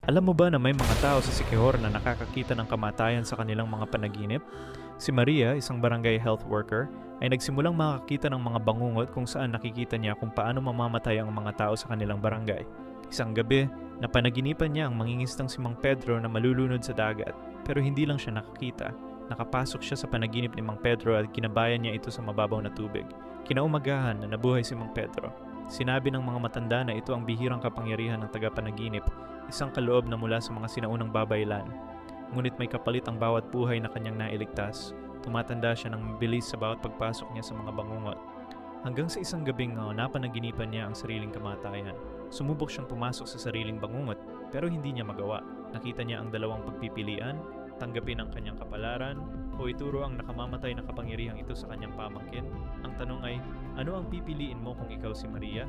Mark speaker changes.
Speaker 1: Alam mo ba na may mga tao sa Siquijor na nakakakita ng kamatayan sa kanilang mga panaginip? Si Maria, isang barangay health worker, ay nagsimulang makakita ng mga bangungot kung saan nakikita niya kung paano mamamatay ang mga tao sa kanilang barangay. Isang gabi, napanaginipan niya ang mangingistang si Mang Pedro na malulunod sa dagat, pero hindi lang siya nakakita. Nakapasok siya sa panaginip ni Mang Pedro at kinabayan niya ito sa mababaw na tubig. Kinaumagahan na nabuhay si Mang Pedro. Sinabi ng mga matanda na ito ang bihirang kapangyarihan ng tagapanaginip, isang kaloob na mula sa mga sinaunang babaylan. Ngunit may kapalit ang bawat buhay na kanyang nailigtas. Tumatanda siya ng mabilis sa bawat pagpasok niya sa mga bangungot. Hanggang sa isang gabing napanaginipan niya ang sariling kamatayan. Sumubok siyang pumasok sa sariling bangungot, pero hindi niya magawa. Nakita niya ang dalawang pagpipilian, tanggapin ang kanyang kapalaran, o ituro ang nakamamatay na kapangyarihang ito sa kanyang pamangkin. Ang tanong ay, ano ang pipiliin mo kung ikaw si Maria?